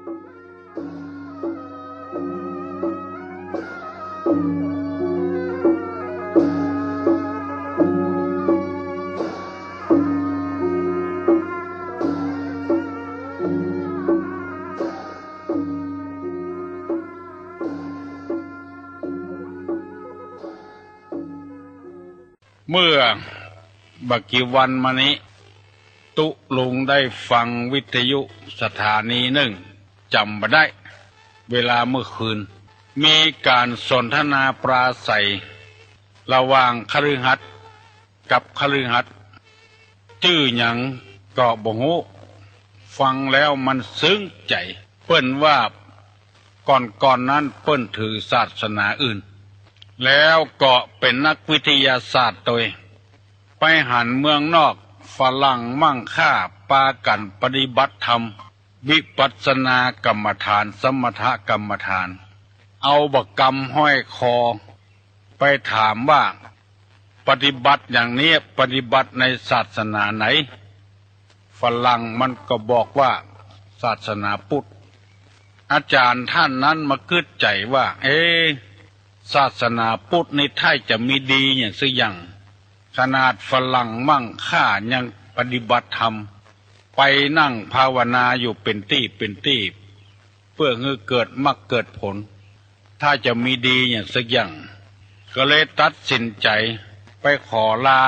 เมื่อบักกี่วันมานี้ตุลุงได้ฟังวิทยุสถานีหนึ่งจำมาได้เวลาเมื่อคืนมีการสนทนาปราศัยระหว่างคฤหัสถ์กับคฤหัสถ์ชื่อหยังก็บ่ฮู้ฟังแล้วมันซึ้งใจเปิ้นว่าก่อนนั้นเปิ้นถือศาสนาอื่นแล้วก็เป็นนักวิทยาศาสตร์โดยไปหันเมืองนอกฝรั่งมั่งค่าปากันปฏิบัติธรรมวิปัสสนากรรมฐานสมถกรรมฐานเอาบักกรรมห้อยคอไปถามว่าปฏิบัติอย่างนี้ปฏิบัติในศาสนาไหนฝรั่งมันก็บอกว่าศาสนาพุทธอาจารย์ท่านนั้นมาคิดใจว่าศาสนาพุทธในไทยจะมีดีอย่างสักอย่างขนาดฝรั่งมั่งค่ายังปฏิบัติธรรมไปนั่งภาวนาอยู่เป็นที่เพื่อให้เกิดมรรคเกิดผลถ้าจะมีดีอย่างสักอย่างก็เลยตัดสินใจไปขอลา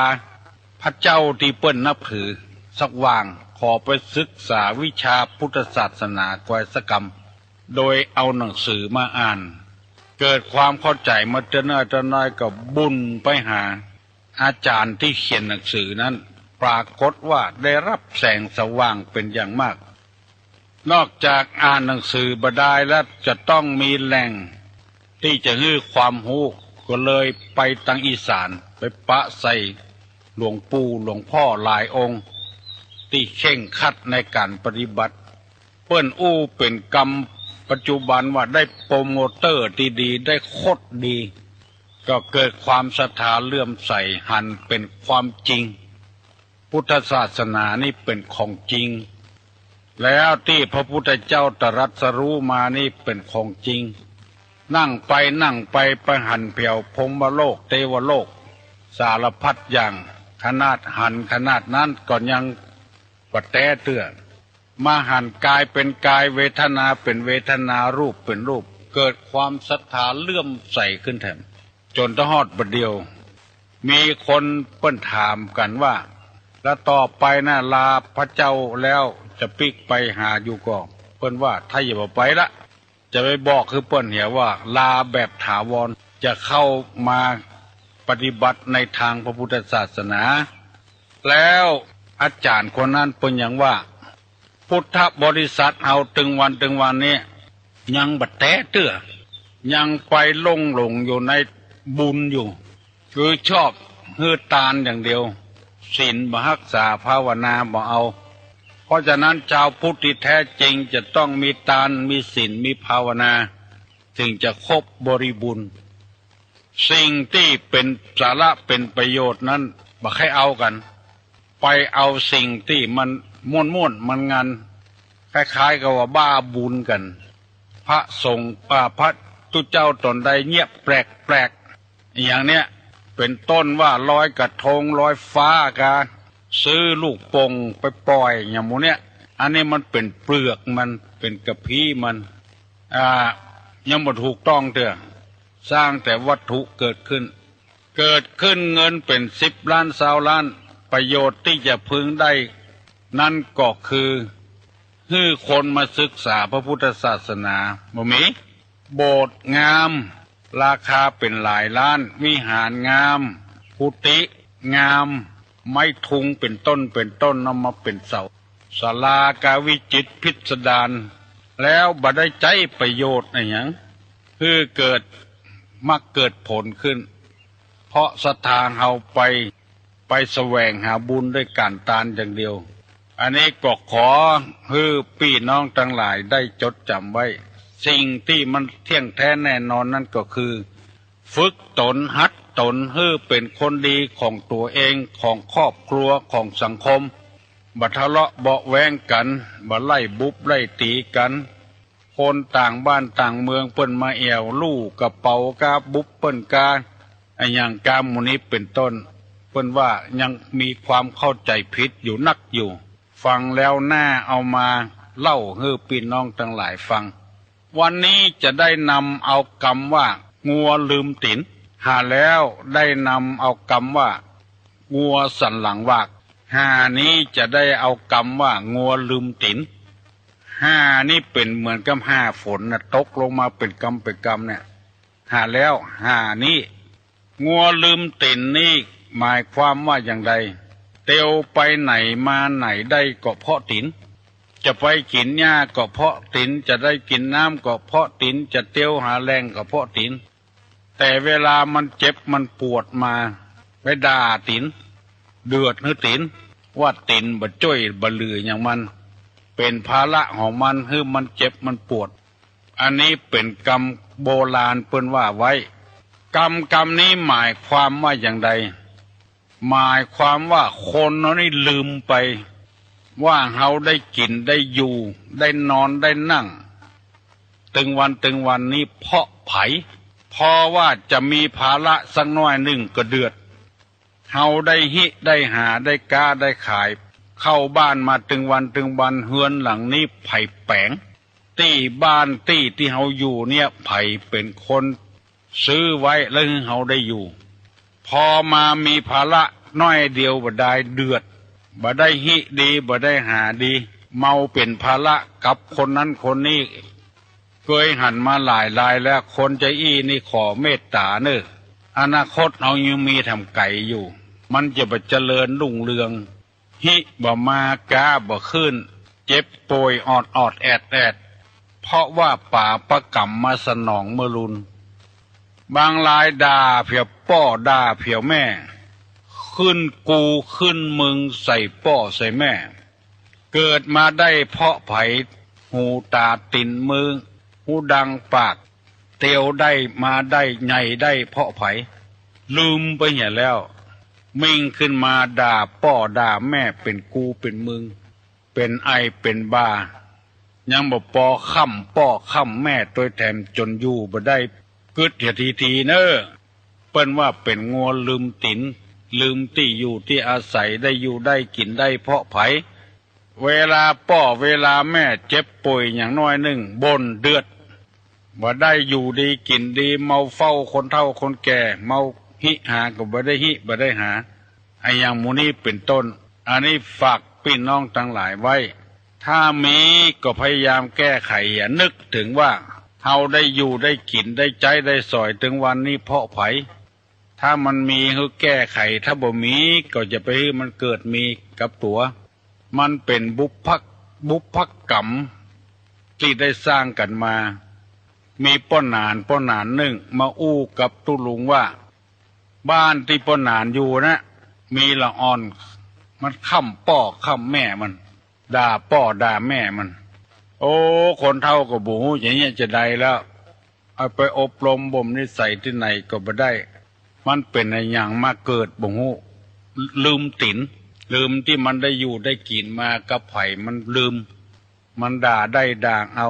พระเจ้าที่เปิ้นนับถือสักว่างขอไปศึกษาวิชาพุทธศาสนากวยกรรมโดยเอาหนังสือมาอ่านเกิดความเข้าใจมาจะน้อยก็บุญไปหาอาจารย์ที่เขียนหนังสือนั้นปรากฏว่าได้รับแสงสว่างเป็นอย่างมากนอกจากอ่านหนังสือบดายแล้วจะต้องมีแหล่งที่จะให้ความรู้ก็เลยไปทางอีสานไปปะใส่หลวงปู่หลวงพ่อหลายองค์ที่เข่งขัดในการปฏิบัติเปิ้นเป็นกรรมปัจจุบันว่าได้โปรโมเตอร์ที่ดีได้โคตรดีก็เกิดความศรัทธาเลื่อมใสหันเป็นความจริงพุทธศาสนานี่เป็นของจริงแล้วที่พระพุทธเจ้าตรัสรู้มานี่เป็นของจริงนั่งไปหันเผียวพรหมโลกเทวโลกสารพัดอย่างขนาดหันขนาดนั้นก็ยังปะแต้เตื้อมาหันกายเป็นกายเวทนาเป็นเวทนารูปเป็นรูปเกิดความศรัทธาเลื่อมใสขึ้นแถมจนทอดบัดเดียวมีคนเปิ้นถามกันว่าแล้วต่อไปนะลาพระเจ้าแล้วจะปิกไปหาอยู่ก่อนเปิ้นว่าถ้าอย่าไปละจะไปบอกคือเปิ้นเหียว่าลาแบบถาวรจะเข้ามาปฏิบัติในทางพระพุทธศาสนาแล้วอาจารย์คนนั้นเปิ้นอย่างว่าพุทธบริษัทเอาตึงวันนี้ยังบัดแต้เตื้อยังไปหลงอยู่ในบุญอยู่คือชอบฮือตานอย่างเดียวศีลบ่รักษาภาวนาบ่เอาเพราะฉะนั้นชาวพุทธที่แท้จริงจะต้องมีทานมีศีลมีภาวนาถึงจะครบบริบูรณ์สิ่งที่เป็นสาระเป็นประโยชน์นั้นบ่ให้เอากันไปเอาสิ่งที่มันม่วนมันงานคล้ายๆกับว่าบ้าบุญกันพระสงฆ์พระตุเจ้าตนใดเงียบแปลกอย่างเนี้ยเป็นต้นว่าลอยกระทงลอยฟ้ากาซื้อลูกโป่งไปปล่อยอย่างโมเนี้ยอันนี้มันเป็นเปลือกมันเป็นกระพี้มันยังบ่ถูกต้องเถอะสร้างแต่วัตถุเกิดขึ้นเงินเป็น10 ล้าน20 ล้านประโยชน์ที่จะพึงได้นั่นก็คือให้คนมาศึกษาพระพุทธศาสนาบ่มีโบสถ์งามราคาเป็นหลายล้านวิหารงามกุฏิงามไม้ทุงเป็นต้นนำมาเป็นเสาศาลากาวิจิตรพิสดารแล้วบ่ได้ใจประโยชน์อะไรอย่างคือเกิดมรรคเกิดผลขึ้นเพราะศรัทธาเฮาไปแสวงหาบุญด้วยการทานอย่างเดียวอันนี้ก็ขอให้พี่น้องทั้งหลายได้จดจำไว้สิ่งที่มันเที่ยงแท้แน่นอนนั่นก็คือฝึกตนหัดตนให้เป็นคนดีของตัวเองของครอบครัวของสังคมบ่ทะเลาะเบาะแว้งกันบ่ไล่บุบไล่ตีกัน คนต่างบ้านต่างเมืองเปิ้นมาแอวลู่กระเป๋ากาบุบเปิ้นกาไอ้อย่างกาหมู่นี้เป็นต้นเปิ้นว่ายังมีความเข้าใจผิดอยู่นักอยู่ฟังแล้วน่าเอามาเล่าให้พี่น้องทั้งหลายฟังวันนี้จะได้นำเอาคำว่างัวลืมตีนหาแล้วได้นำเอาคำว่างัวสันหลังวากหานี้จะได้เอาคำว่างัวลืมตีนห้านี่เป็นเหมือนกับห้าฝนนะตกลงมาเป็นกำเป็นกำเนี่ยหาแล้วห้านี้งัวลืมตีนนี่หมายความว่าอย่างไรเตียวไปไหนมาไหนได้ก็เพราะตีนจะไปกินหญ้าก็เพราะตีนจะได้กินน้ำก็เพราะตีนจะเตียวหาแรงก็เพราะตีนแต่เวลามันเจ็บมันปวดมาไปด่าตีนเดือดหรือตีนว่าตีนบ่จ้อยบ่ลืออย่างมันเป็นภาระของมันคือมันเจ็บมันปวดอันนี้เป็นกรรมโบราณเปิ้นว่าไว้กรรมนี้หมายความว่าอย่างใดหมายความว่าคนนี่ลืมไปว่าเขาได้กินได้อยู่ได้นอนได้นั่งตึงวันนี้เพราะไผพอว่าจะมีภาระสักน้อยหนึ่งก็เดือดเขาได้หิได้หาได้กาได้ขายเข้าบ้านมาตึงวันเฮือนหลังนี้ไผ่แปงตี้บ้านตี้ที่เขาอยู่เนี่ยไผ่เป็นคนซื้อไว้แล้วเขาได้อยู่พอมามีภาระน้อยเดียวบ่ได้เดือดบ่ได้หิดีบ่ได้หาดีเมาเป็นภาระกับคนนั้นคนนี้เคยหันมาหลายแล้วคนใจอี้นี่ขอเมตตาเนอะอนาคตเรายังมีทำไก่อยู่มันจะไปเจริญรุ่งเรืองหิบ่มากาบ่ขึ้นเจ็บป่วยอดแอดเพราะว่าป่าประกรรมมาสนองเมื่อรุนบางรายด่าเพียวป้อด่าเพียวแม่ขึ้นกูขึ้นมึงใส่ป้อใส่แม่เกิดมาได้เพราะไผหูตาตินมือหูดังปากเตียวได้มาได้ใหญ่ได้เพราะไผลืมไปเหี้ยแล้วมิ่งขึ้นมาด่าป้อด่าแม่เป็นกูเป็นมึงเป็นไอเป็นบายังบ่ปอค่ำป้อค่ำแม่ตัวแถมจนอยู่บ่ได้กึดเหียทีเนอเปิ้นว่าเป็นงัวลืมตินลืมที่อยู่ที่อาศัยได้อยู่ได้กินได้เพราะไผเวลาป้อเวลาแม่เจ็บป่วยอย่างน้อยหนึ่งบ่นเดือดบ่ได้อยู่ดีกินดีเมาเฝ้าคนเฒ่าคนแก่เมาหิหาก็บ่ได้หิบ่ได้หาไอ้อย่างหมู่นี้เป็นต้นอันนี้ฝากพี่น้องทั้งหลายไว้ถ้ามีก็พยายามแก้ไขอย่านึกถึงว่าเฮาได้อยู่ได้กินได้ใจได้สอยถึงวันนี้เพราะไผถ้ามันมีคือแก้ไขถ้าบ่มีก็จะไปให้มันเกิดมีกับตัวมันเป็นบุพกรรมที่ได้สร้างกันมามีป้อนหนานหนึ่งมาอู้กับตุลุงว่าบ้านที่ป้อนหนานอยู่นะมีละอ่อนมันค่ำป้อค่ำแม่มันด่าป้อด่าแม่มันโอ้คนเฒ่าก็บ่ฮู้อย่างเงี้ยจะได้แล้วเอาไปอบรมบ่มนิสัยที่ไหนก็บ่ได้มันเป็นอะไรอย่างมาเกิดบ่ฮู้ลืมตินลืมที่มันได้อยู่ได้กินมากับไผมันลืมมันด่าได้ด่างเอา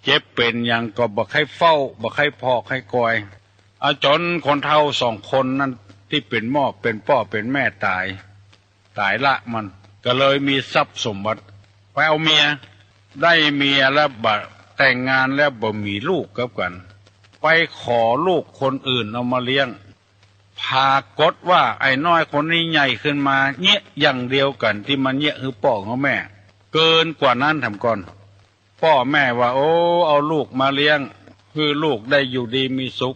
เจ็บเป็นอย่างก็บ่ให้เฝ้าบ่ให้พอกให้กอยเอาจนคนเฒ่าสองคนนั้นที่เป็นหม้อเป็นป้อเป็นแม่ตายละมันก็เลยมีทรัพย์สมบัติไปเอาเมียได้เมียแล้วบ่แต่งงานแล้วบ่มีลูกกับกันไปขอลูกคนอื่นเอามาเลี้ยงพากฏว่าไอ้น้อยคนนี้ใหญ่ขึ้นมาเงี้ยอย่างเดียวกันที่มันเงี้ยคือพ่อของแม่เกินกว่านั้นทำก่อนพ่อแม่ว่าโอ้เอาลูกมาเลี้ยงคือลูกได้อยู่ดีมีสุข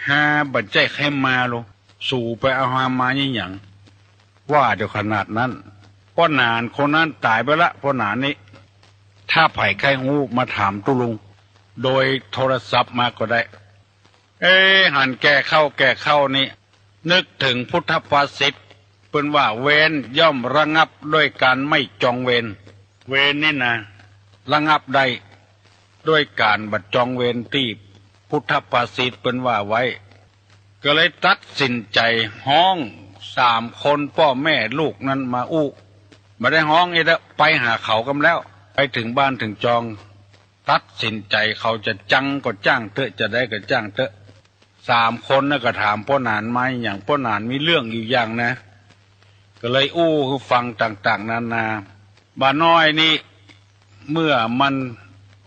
หาบัดใจแค่มาลงสู่ไปเอาหามาอย่างว่าเดี๋ยวขนาดนั้นพ่อหนานคนนั้นตายไปละพ่อหนานนี้ถ้าไผ่ไข้หูมาถามตุลุงโดยโทรศัพท์มาก็ได้หันแก่เข้านี่นึกถึงพุทธภาษิตเป็นว่าเวรย่อมระงับด้วยการไม่จองเวรนี่นะระงับได้ด้วยการบัดจองเวรที่พุทธภาษิตเป็นว่าไว้ก็เลยตัดสินใจห้อง3 คนพ่อแม่ลูกนั้นมาอู้มาได้ห้องอีกแล้วไปหาเขากันแล้วไปถึงบ้านถึงจอง ตัดสินใจเขาจะจังก็จ้างเถอะจะได้ก็จ้างเถอะ3 คนน่ะก็ถามพ่อหนานไหมอย่างพ่อหนานมีเรื่องอยู่อย่างนะก็เลยคือฟังต่างๆนานาบ้าน้อยนี่เมื่อมัน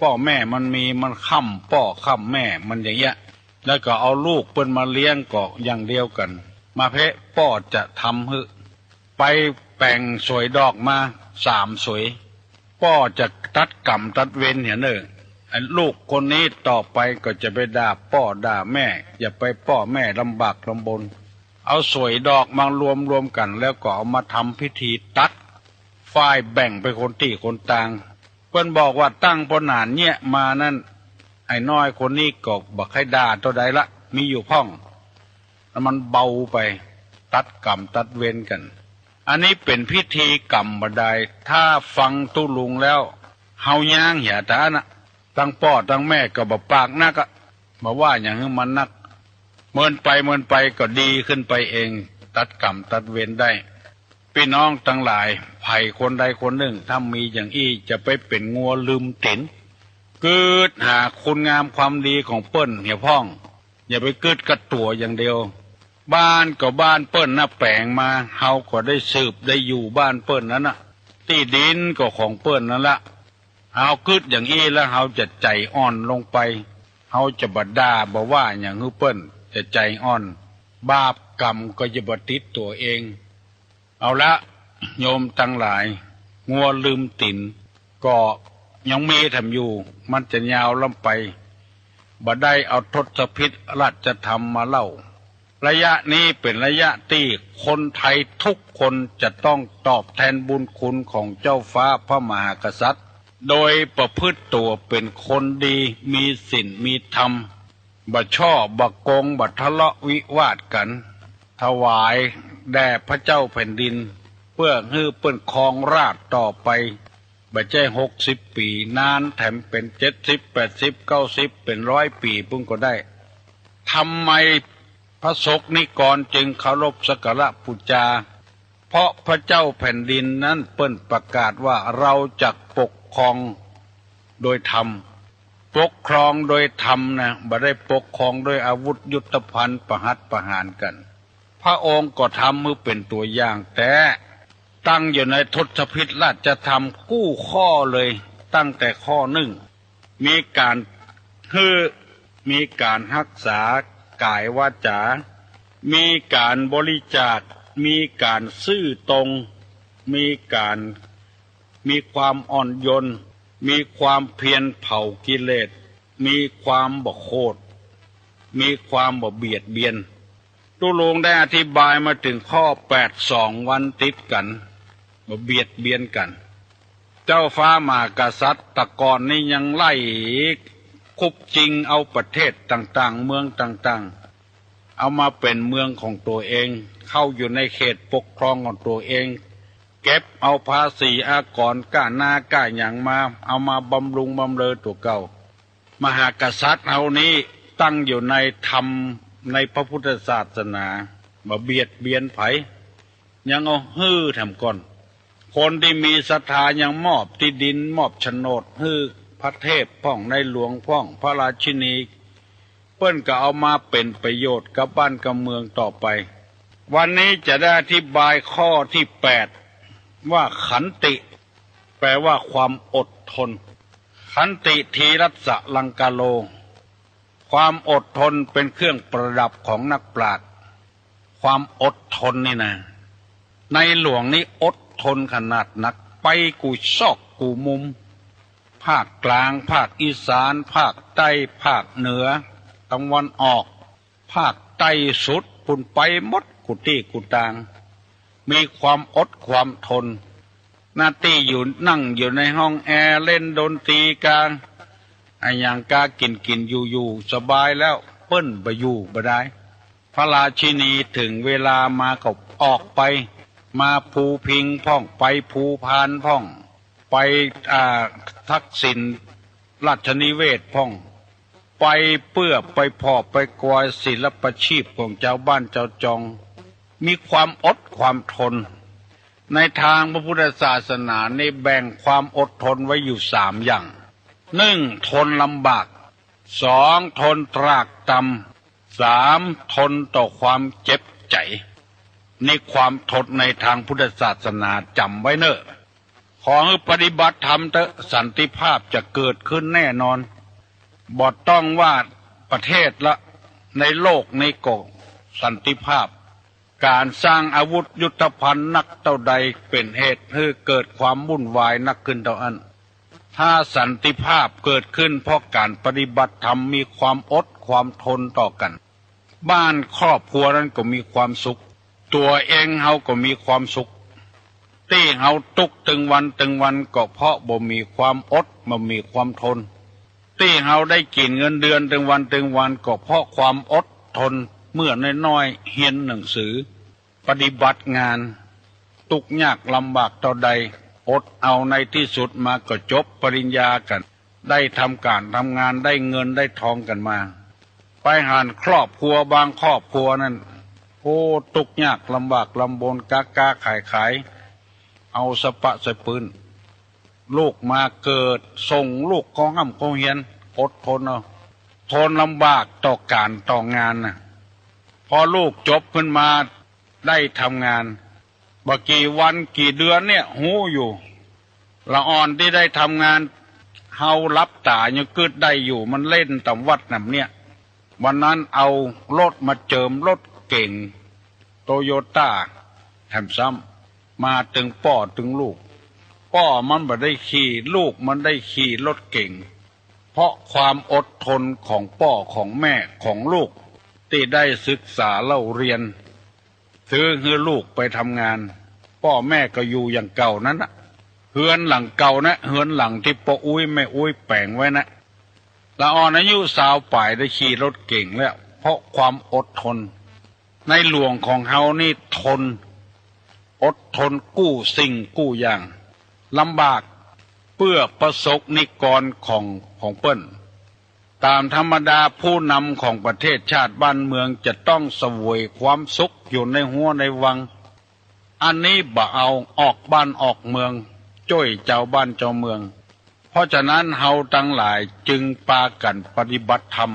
พ่อแม่มันมีมันค้ำพ่อค้ำแม่มันอย่างเงี้ยแล้วก็เอาลูกเปิ้นมาเลี้ยงก็อย่างเดียวกันมาเพะพ่อจะทำให้ไปแปลงสวยดอกมา3 สวยพ่อจะตัดกรรมตัดเวรเห็นเนอะลูกคนนี้ต่อไปก็จะไปด่าพ่อด่าแม่อย่าไปพ่อแม่ลำบากลำบนเอาสวยดอกมารวมกันแล้วก็เอามาทำพิธีตัดฝ่ายแบ่งไปคนที่คนต่างเพิ่นบอกว่าตั้งปนานเนี่ยมานั่นไอ้น้อยคนนี้ก็บักให้ด่าตัวใดละมีอยู่พ่องแล้วมันเบาไปตัดกรรมตัดเวรกันอันนี้เป็นพิธีกรรมบัดใดถ้าฟังตุลุงแล้วเฮาย่างเหียตานะตั้งพ่อตั้งแม่ก็บ่ปากนักอะมาว่าอย่างนี้มันนักเมินไปก็ดีขึ้นไปเองตัดกรรมตัดเวรได้พี่น้องทั้งหลายไผ่คนใดคนหนึ่งถ้ามีอย่างอี้จะไปเป็นงัวลืมติ๋นเกิดหาคุณงามความดีของเปิ้นเหี่ยพ่องอย่าไปเกิดกระตัวอย่างเดียวบ้านก็บ้านเปิ้นน่ะแปลงมาเฮาก็ได้สืบได้อยู่บ้านเปิ้นนั้นน่ะที่ดินก็ของเปิ้นนั่นละเฮาคิดอย่างอี้แล้วเฮาจะใจอ่อนลงไปเฮาจะบ่ด่าบ่ว่าอย่างฮือเปิ้นจะใจอ่อนบาปกรรมก็จะบ่ติดตัวเองเอาละโยมทั้งหลายงัวลืมติ่นก็ยังมีทำอยู่มันจะยาวลำไปบ่ได้เอาทศพิธราชธรรมมาเล่าระยะนี้เป็นระยะที่คนไทยทุกคนจะต้องตอบแทนบุญคุณของเจ้าฟ้าพระมหากษัตริย์โดยประพฤติตัวเป็นคนดีมีศีลมีธรรมบ่ช่อบ่โกงบ่ทะเลาะวิวาทกันถวายแด่พระเจ้าแผ่นดินเพื่อให้เปิ้นครองราชย์ต่อไปบ่ใช่60 ปีนานแถมเป็น70 80 90เป็น100 ปีพุ่งก็ได้ทำไมพระสงฆ์นิกรจึงเคารพสักการะบูชาเพราะพระเจ้าแผ่นดินนั้นเปิ้นประกาศว่าเราจะปกครองโดยธรรมปกครองโดยธรรมนะบ่ได้ปกครองโดยอาวุธยุทโธภัณฑ์ประหัตประหารกันพระองค์ก็ทำมือเป็นตัวอย่างแต่ตั้งอยู่ในทศพิธราชธรรมกู้ข้อเลยตั้งแต่ข้อ1มีการมีการรักษากายวาจามีการบริจาคมีการซื่อตรงมีความอ่อนโยนมีความเพียรเผากิเลสมีความบ่โคตรมีความบ่เบียดเบียนตุลงได้อธิบายมาถึงข้อ82วันติดกันบ่เบียดเบียนกันเจ้าฟ้ามหากษัตริย์ตะกอนนี้ยังไล่คุบจริงเอาประเทศต่างๆเมืองต่างๆเอามาเป็นเมืองของตัวเองเข้าอยู่ในเขตปกครองของตัวเองเก็บเอาภาษีอากรก้าหน้าก้าอย่างมาเอามาบำรุงบำเรอตัวเก่ามหากษัตริย์เอานี้ตั้งอยู่ในธรรมในพระพุทธศาสนามาเบียดเบียนไผยังเอาทำก่อนคนที่มีศรัทธายังมอบที่ดินมอบโฉนดพระเทพพ่องในหลวงพ่องพระราชินีเปิ้นก็เอามาเป็นประโยชน์กับบ้านกับเมืองต่อไปวันนี้จะได้อธิบายข้อที่8ว่าขันติแปลว่าความอดทนขันติทีรัสสะลังกาโลความอดทนเป็นเครื่องประดับของนักปราชญ์ความอดทนนี่นะในหลวงนี้อดทนขนาดนักไปกูซอกกูมุมภาคกลางภาคอีสานภาคใต้ภาคเหนือตะวันออกภาคใต้สุดปุ่นไปหมดกุฏิกุตางมีความอดความทนหน้าที่อยู่นั่งอยู่ในห้องแอร์เล่นดนตรีกลางอย่างกากินอยู่สบายแล้วเปิ้นไปอยู่บ่ได้พระราชินีถึงเวลามาก็ออกไปมาภูพิงพ่องไปภูพานพ่องไปทักษิณราชนิเวศพ่องไปเพื่อไปพอไปกอยศิลปชีพของเจ้าบ้านเจ้าจองมีความอดความทนในทางพระพุทธศาสนาในแบ่งความอดทนไว้อยู่3อย่าง 1. ทนลำบาก 2. ทนตรากตรำ 3. ทนต่อความเจ็บใจนี่ความทนในทางพุทธศาสนาจำไว้เนอะขอให้ปฏิบัติธรรมเถอะสันติภาพจะเกิดขึ้นแน่นอนบ่ต้องว่าประเทศละในโลกในโกสันติภาพการสร้างอาวุธยุทโธภัณฑ์นักเท่าใดเป็นเหตุให้เกิดความวุ่นวายนักขึ้นเท่านั้นถ้าสันติภาพเกิดขึ้นเพราะการปฏิบัติธรรมมีความอดความทนต่อกันบ้านครอบครัวนั้นก็มีความสุขตัวเองเฮาก็มีความสุขที่เฮาทุกข์ถึงวันก็เพราะบ่มีความอดบ่มีความทนที่เฮาได้กินเงินเดือนถึงวันก็เพราะความอดทนเมื่อน้อยๆเรียนหนังสือปฏิบัติงานทุกข์ยากลำบากต่อใดอดเอาในที่สุดมาก็จบปริญญากันได้ทำการทำงานได้เงินได้ทองกันมาไปหารครอบครัวบางครอบครัวนั้นโอ้ทุกข์ยากลำบากลำบนกาขายเอาสปะใส่ปืนลูกมาเกิดส่งลูกของห้ำของเฮียนอดทนเอาทนลำบากต่อการต่องานนะพอลูกจบขึ้นมาได้ทำงานบ่กี่วันกี่เดือนเนี่ยหูอยู่ละอ่อนที่ได้ทำงานเฮารับตายังกึดได้อยู่มันเล่นตำวัดนำเนี่ยวันนั้นเอารถมาเจิมรถเก่งโตโยต้าแถมซ้ำมาถึงป่อถึงลูกป่อมันบ่ได้ขี่ลูกมันได้ขี่รถเก่งเพราะความอดทนของป่อของแม่ของลูกที่ได้ศึกษาเล่าเรียนซื้อให้ลูกไปทำงานพ่อแม่ก็อยู่อย่างเก่านั้นนะเฮือนหลังเก่านะเฮือนหลังที่พ่ออุ้ยแม่อุ้ยแปลงไว้นะละอ่อนอายุสาวป่ายได้ขี่รถเก่งแล้วเพราะความอดทนในหลวงของเฮานี่ทนอดทนกู้สิ่งกู้อย่างลำบากเพื่อประสบนิกรของเปิ้นตามธรรมดาผู้นำของประเทศชาติบ้านเมืองจะต้องเสวยความสุขอยู่ในหัวในวังอันนี้บ่เอาออกบ้านออกเมืองจ้อยเจ้าบ้านเจ้าเมืองเพราะฉะนั้นเฮาทั้งหลายจึงปากันปฏิบัติธรรม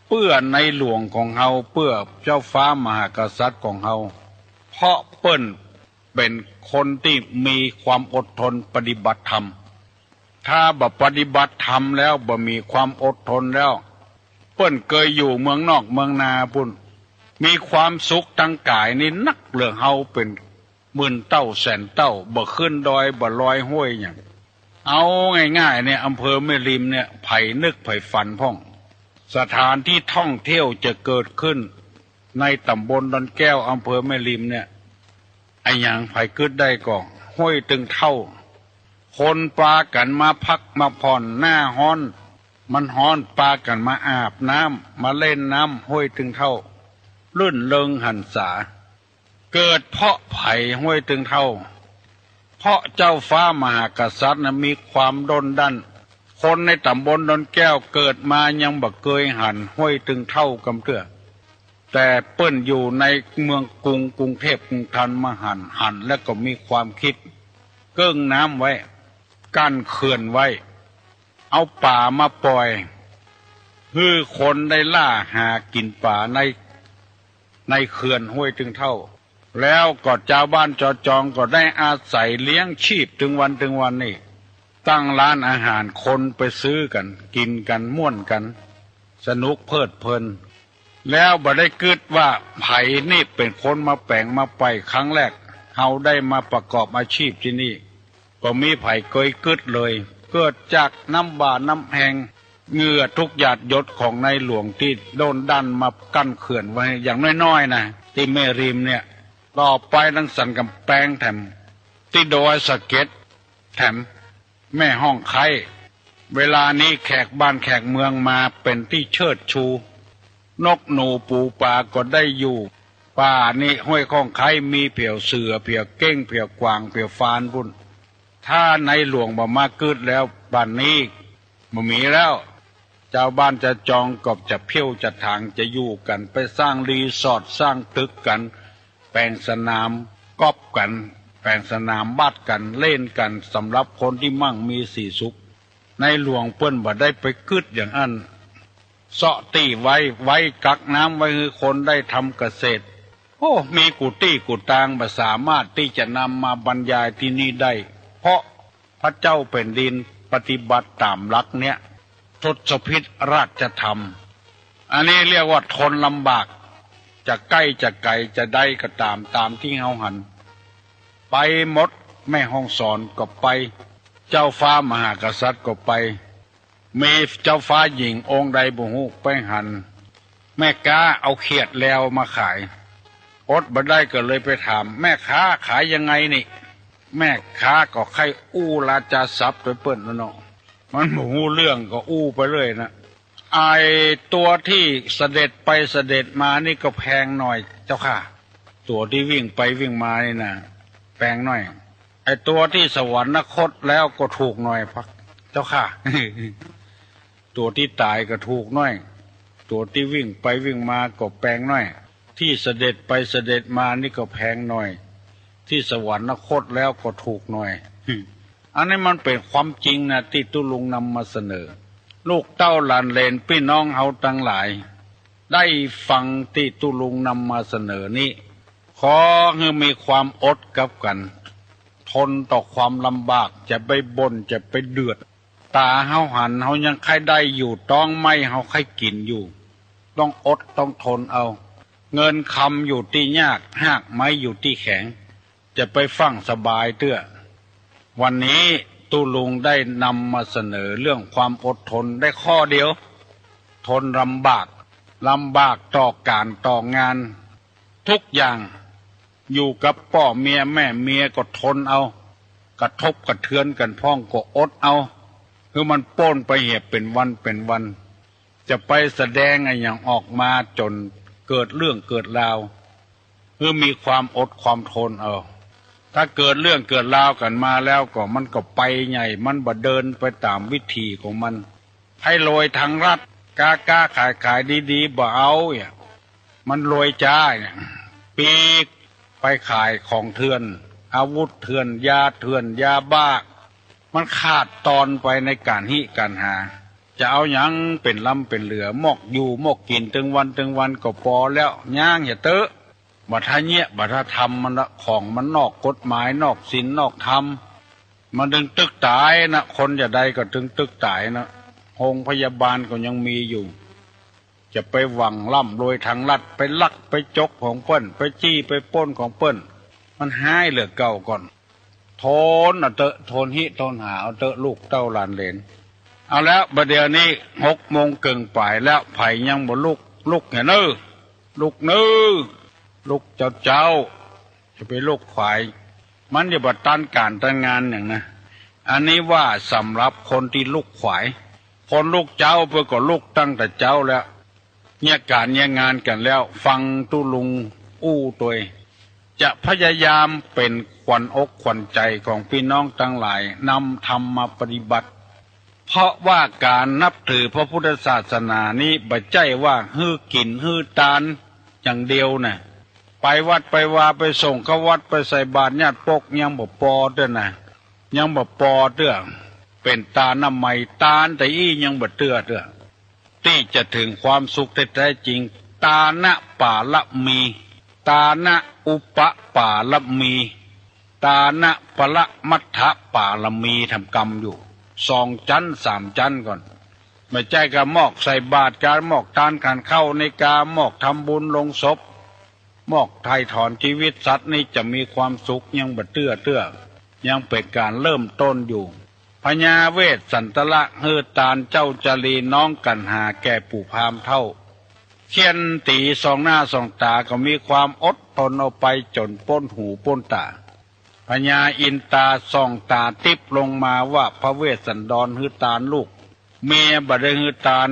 เพื่อในหลวงของเฮาเพื่อเจ้าฟ้ามหากษัตริย์ของเฮาเพราะเปิ้นเป็นคนที่มีความอดทนปฏิบัติธรรมถ้าบ่ปฏิบัติธรรมแล้วบ่มีความอดทนแล้วเปิ้นเคยอยู่เมืองนอกเมืองนาพุ่นมีความสุขทางกายนี่นักเหลือเฮาเป็นหมื่นเต้าแสนเต้าบ่ขึ้นดอยบ่ลอยห้วยอย่างเอาง่ายๆเนี่ยอำเภอแม่ริมเนี่ยไผ่นึกไผ่ฝันพ่องสถานที่ท่องเที่ยวจะเกิดขึ้นในตำบลดอนแก้วอำเภอแม่ริมเนี่ยไอ้อย่างไผ่กึดได้ก็ห้วยตึงเท่าคนปลากันมาพักมาผ่อนหน้าฮ้อนมันฮ้อนปลากันมาอาบน้ำมาเล่นน้ำห้วยตึงเท่าลื่นเริงหันษาเกิดเพราะไผ่ห้วยตึงเท่าเพราะเจ้าฟ้ามหากษัตริย์มีความดนดันคนในตำบลดอนแก้วเกิดมายังบ่เคยหันห้วยตึงเท่ากำเตื้อแต่เปิ้นอยู่ในเมืองกรุงเทพกรุงธนมาหันแล้วก็มีความคิดเกิ้งน้ำไว้กั้นเขื่อนไว้เอาป่ามาปล่อยคือคนได้ล่าหากินป่าในเขื่อนห้วยตึงเท่าแล้วก็ชาวบ้านจอจองก็ได้อาศัยเลี้ยงชีพถึงวันนี่ตั้งร้านอาหารคนไปซื้อกันกินกันม่วนกันสนุกเพลิดเพลินแล้วบ่ได้คิดว่าไผ่นี่เป็นคนมาแปลงมาไปครั้งแรกเฮาได้มาประกอบอาชีพที่นี่ก็มีไผ่เคยกึดเลยเกิดจากน้ำบาน้ำแหงเหงื่อทุกหยาดหยดของในหลวงที่โดนดันมากั้นเขื่อนไว้อย่างน้อยๆนะที่แม่ริมเนี่ยต่อไปทั้งสันกำแพงแถมที่ดอยสะเก็ดแถมแม่ห้องไข่เวลานี้แขกบ้านแขกเมืองมาเป็นที่เชิดชูนกหนูปูปลาก็ได้อยู่ป่านี่ห้วยข้องไข่มีเปี่ยวเสือเปี่ยวเก้งเปี่ยวกวางเปี่ยวฟานพุ่นถ้าในหลวงบ่มากึดแล้วบ้านนี้บ่มีแล้วเจ้าบ้านจะจองกบจะเพี้ยวจะทางจะอยู่กันไปสร้างรีสอร์ทสร้างตึกกันแปลงสนามกอบกันแปลงสนามบาดกันเล่นกันสำหรับคนที่มั่งมีสีสุข ในหลวงเปิ้นบ่ได้ไปกึดอย่างอันเสาะตีไว้กักน้ำไว้ให้คนได้ทำเกษตรโอ้มีกุฏิกุฏางบ่สามารถที่จะนำมาบรรยายที่นี่ได้เพราะพระเจ้าแผ่นดินปฏิบัติตามหลักเนี้ยทศพิธราชธรรมอันนี้เรียกว่าทนลำบากจะใกล้จะไกลจะได้ก็ตามที่เฮาหันไปหมดแม่ห้องสอนก็ไปเจ้าฟ้ามหากษัตริย์ก็ไปมีเจ้าฟ้าหญิงองค์ใดบ่ฮู้ไปหันแม่ค้าเอาเขียดแล้วมาขายอดบ่ได้ก็เลยไปถามแม่ค้าขายยังไงนี่แม่ค้าก็ใครอู้ราชาศัพท์ไปเปิ้นแล้วเนาะมันบ่ฮู้เรื่องก็อู้ไปเลยนะไอตัวที่เสด็จไปเสด็จมานี่ก็แพงหน่อยเจ้าค่ะตัวที่วิ่งไปวิ่งมานี่นะแพงหน่อยไอตัวที่สวรรคตแล้วก็ถูกหน่อยพักเจ้าค่ะ ตัวที่ตายก็ถูกหน่อยตัวที่วิ่งไปวิ่งมาก็แพงหน่อยที่เสด็จไปเสด็จมานี่ก็แพงหน่อยที่สวรรคตแล้วก็ถูกหน่อย อันนี้มันเป็นความจริงนะที่ตุลุงนำมาเสนอลูกเต้าหลานเหลนพี่น้องเฮาทั้งหลายได้ฟังที่ตุลุงนำมาเสนอนี้ขอให้มีความอดกับกันทนต่อความลำบากจะไปบ่นจะไปเดือดตาเฮาหันเฮายังใครได้อยู่ต้องไม่เฮาใครกินอยู่ต้องอดต้องทนเอาเงินคำอยู่ที่ยากหากไม้อยู่ที่แข็งจะไปฟังสบายเตื้อวันนี้ตุลุงได้นำมาเสนอเรื่องความอดทนได้ข้อเดียวทนลำบากต่อการต่องานทุกอย่างอยู่กับพ่อเมียแม่เมียก็ทนเอากระทบกระเทือนกันพ้องก็อดเอาคือมันโป้นไปเหตุเป็นวันจะไปแสดงอะไรอย่างออกมาจนเกิดเรื่องเกิดราวคือมีความอดความทนเอาถ้าเกิดเรื่องเกิดราวกันมาแล้วก็มันก็ไปใหญ่มันบ่เดินไปตามวิธีของมันให้โรยทางรัฐกล้าขายดีๆบ่เอาเนี่ยมันโรยจ้าเนี่ยปีกไปขายของเถื่อนอาวุธเถื่อนยาเถื่อนยาบ้ามันขาดตอนไปในการการหาจะเอาหยังเป็นลำเป็นเหลือมอกอยู่มอกกินถึงวันก็พอแล้วย่างอย่าเตอะบัดท่าเนี้ยบัดท่าทำมันละของมันนอกกฎหมายนอกศีลนอกธรรมมันดึงตึกตายนะคนจะใดก็ถึงตึกตายนะโรงพยาบาลก็ยังมีอยู่จะไปหวังล่ำรวยทางลัดไปลักไปจกของเปิ้นไปจี้ไปปล้นของเปิ้นมันหายเหลือเก่าก่อนทนเอาเตอะทนทนหาเอาเตอะลูกเต้าหลานเหลนเอาแล้วบัดเดี๋ยวนี้6 โมงเกิงป่ายแล้วไผ่ยังบ่ลุกเห็นเน้อลุกลูกเจ้าจะไปลูกควายมันจะบัดต้านการต้านงานอย่างนะอันนี้ว่าสำหรับคนที่ลูกขวายคนลูกเจ้าเพื่อก็ลูกตั้งแต่เจ้าแล้วเนี่ยการเนี่ยงานกันแล้วฟังตุลุงอู้ตัวจะพยายามเป็นขวัญอกขวัญใจของพี่น้องทั้งหลายนำธรรมมาปฏิบัติเพราะว่าการนับถือพระพุทธศาสนานี้บ่ใช่ว่าฮื้อกินฮื้อตานอย่างเดียวนะไปวัดไปวาไปส่งเข้าวัดไปใส่บาตรญาติปกยังบ่ปอเด้อนะยังบ่ปอเด้อเป็นตาน้ำใหม่ตาแต่อี้ยังบ่เตื้อเด้อที่จะถึงความสุขแท้จริงตานะป่าละมีตานะอุปป่าละมีตานะปะละมัทธะป่าละมีทำกรรมอยู่2 ชั้น 3 ชั้นก่อนไม่ใช่การมอกใส่บาตรการมอกทานการเข้าในกามอกทำบุญลงศพมอกไถ่ถอนชีวิตสัตว์นี่จะมีความสุขยังบ่เตื้อยังเป็นการเริ่มต้นอยู่พญาเวสสันตละเฮือตาลเจ้าจารีน้องกันหาแก่ปู่พามเท่าเขียนตีสองหน้าสองตาก็มีความอดทนเอาไปจนป้นหูป้นตาพญาอินตาส่องตาติบลงมาว่าพระเวสสันดรฮือตาลลูกเมียบัดฮือตาล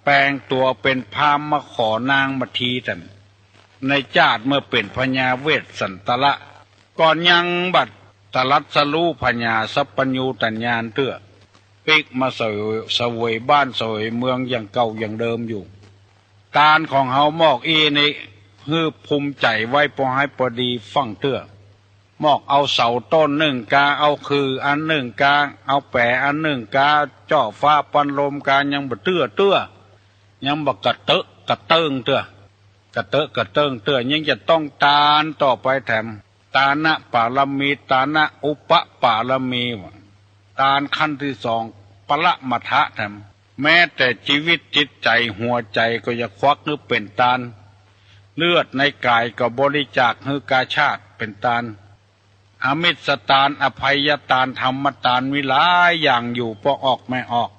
แปลงตัวเป็นพามมาขอนางมาทีแต่ในจาดเมื่อเป็นพญาเวสสันตละก่อนยังบัดตรัสรู้พญาสัพพัญญูตัญญาณเตื้อปิกมาเสวยบ้านเสวยเมืองอย่างเก่าอย่างเดิมอยู่การของเฮามอกอีนี่คือภูมิใจไว้พอให้พอดีฟังเตื้อ หมอกเอาเสาต้นหนึ่งกาเอาคืออันหนึ่งกาเอาแปะอันหนึ่งกาเจาะฟ้าปันลมกายังบ่เตื้อยังบ่กระเตอะกระเติงเตื้อกระเตอะกระเติงเตื้อยังจะต้องตานต่อไปแถมตานะปารมีตานะอุปปารมีตานขั้นที่สองปละมัทะแถมแม้แต่ชีวิตจิตใจหัวใจก็จะควักนึกเป็นตานเลือดในกายก็บริจาคให้กาชาติเป็นตานอมิตรตานอภัยตานธรรมตานวิหลายอย่างอยู่พอออกไม่ออก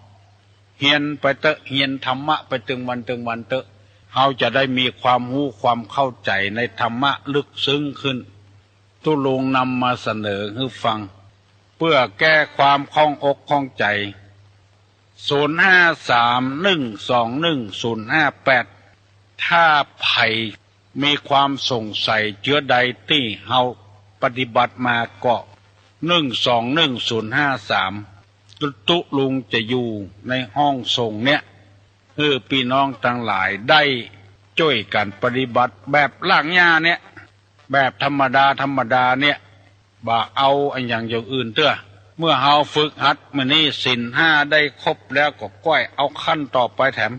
เฮียนไปเตอะเฮียนธรรมะไปตึงวันเตอะเขาจะได้มีความรู้ความเข้าใจในธรรมะลึกซึ้งขึ้นตุลุงนำมาเสนอให้ฟังเพื่อแก้ความข้องอกข้องใจ0531210058ถ้าไผ่มีความสงสัยเจือใดที่เฮาปฏิบัติมาเกาะ121053ตุลุงจะอยู่ในห้องส่งเนี่ยพี่น้องทั้งหลายได้ช่วยกันปฏิบัติแบบล่างหญ้าเนี่ยแบบธรรมดาเนี่ยบ่เอาอันอย่างอื่นเตื้อเมื่อเฮาฝึกหัดมื้อนี้ศีล 5ได้ครบแล้วก็ก้อยเอาขั้นต่อไปแถม